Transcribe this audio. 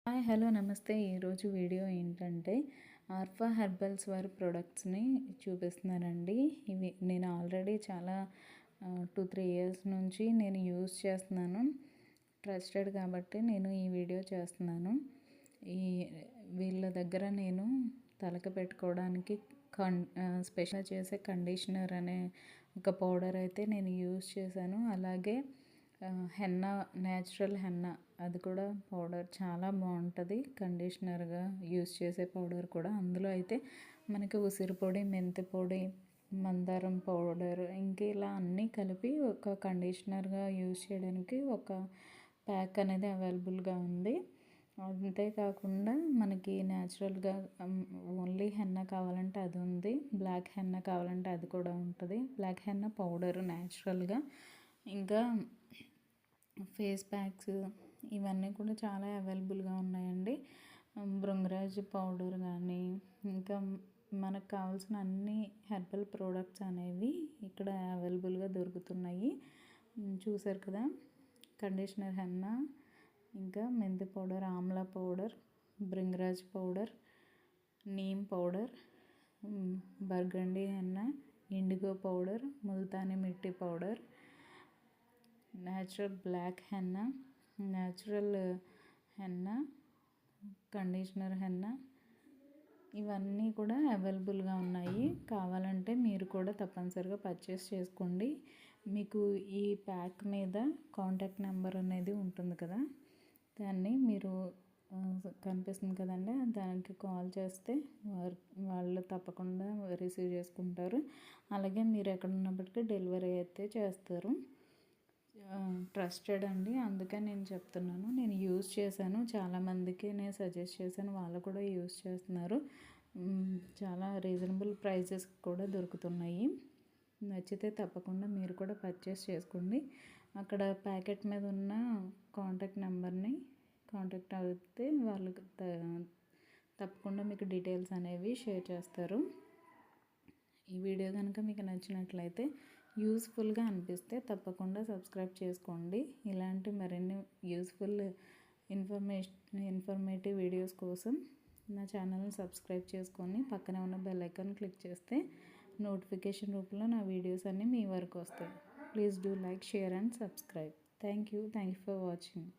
Hi hello నమస్తే. ఈరోజు video ఏంటంటే ఆర్ఫా హెర్బల్స్ వారి ప్రొడక్ట్స్ని చూపిస్తున్నానండి. ఇవి నేను ఆల్రెడీ చాలా 2-3 ఇయర్స్ నుంచి నేను యూస్ చేస్తున్నాను. ట్రస్టెడ్ కాబట్టి నేను ఈ వీడియో చేస్తున్నాను. ఈ వీళ్ళ దగ్గర నేను తలకి పెట్టుకోవడానికి స్పెషల్ చేసే కండిషనర్ అనే ఒక పౌడర్ అయితే నేను యూస్ చేశాను. అలాగే హెన్నా, న్యాచురల్ హెన్నా అది కూడా పౌడర్ చాలా బాగుంటుంది. కండిషనర్గా యూస్ చేసే పౌడర్ కూడా అందులో అయితే మనకి ఉసిరి పొడి, మెంతి పొడి, మందారం పౌడర్ ఇంకా ఇలా అన్నీ కలిపి ఒక కండిషనర్గా యూస్ చేయడానికి ఒక ప్యాక్ అనేది అవైలబుల్గా ఉంది. అంతేకాకుండా మనకి న్యాచురల్గా ఓన్లీ హెన్నా కావాలంటే అది ఉంది. బ్లాక్ హెన్నా కావాలంటే అది కూడా ఉంటుంది. బ్లాక్ హెన్నా పౌడర్ న్యాచురల్గా ఇంకా ఫేస్ ప్యాక్స్ ఇవన్నీ కూడా చాలా అవైలబుల్గా ఉన్నాయండి. భృంగరాజ్ పౌడర్ కానీ ఇంకా మనకు కావాల్సిన అన్ని హెర్బల్ ప్రోడక్ట్స్ అనేవి ఇక్కడ అవైలబుల్గా దొరుకుతున్నాయి. చూసారు కదా, కండిషనర్ హెన్నా, ఇంకా మెంతి powder, amla powder, bhringraj powder, neem powder, burgundy henna, indigo powder, multani mitti powder, natural black henna, natural henna, conditioner henna ఇవన్నీ కూడా అవైలబుల్గా ఉన్నాయి. కావాలంటే మీరు కూడా తప్పనిసరిగా పర్చేస్ చేసుకోండి. మీకు ఈ ప్యాక్ మీద కాంటాక్ట్ నెంబర్ అనేది ఉంటుంది కదా, దాన్ని మీరు కనిపిస్తుంది కదండి, దానికి కాల్ చేస్తే వాళ్ళు తప్పకుండా రిసీవ్ చేసుకుంటారు. అలాగే మీరు ఎక్కడ ఉన్నప్పటికీ డెలివరీ అయితే చేస్తారు. ట్రస్టెడ్ అండి, అందుకే నేను చెప్తున్నాను. నేను యూస్ చేశాను, చాలామందికి నేను సజెస్ట్ చేశాను, వాళ్ళు కూడా యూస్ చేస్తున్నారు. చాలా రీజనబుల్ ప్రైజెస్ కూడా దొరుకుతున్నాయి. నచ్చితే తప్పకుండా మీరు కూడా పర్చేస్ చేసుకోండి. అక్కడ ప్యాకెట్ మీద ఉన్న కాంటాక్ట్ నెంబర్ని కాంటాక్ట్ అయితే వాళ్ళు తప్పకుండా మీకు డీటెయిల్స్ అనేవి షేర్ చేస్తారు. ఈ వీడియో కనుక మీకు నచ్చినట్లయితే, యూస్ఫుల్గా అనిపిస్తే తప్పకుండా సబ్స్క్రైబ్ చేసుకోండి. ఇలాంటి మరిన్ని యూస్ఫుల్ ఇన్ఫర్మేటివ్ వీడియోస్ కోసం నా ఛానల్ని సబ్స్క్రైబ్ చేసుకొని పక్కనే ఉన్న బెల్ ఐకాన్ క్లిక్ చేస్తే నోటిఫికేషన్ రూపంలో నా వీడియోస్ అన్నీ మీ వరకు వస్తాయి. Please do like, share and subscribe. Thank you for watching.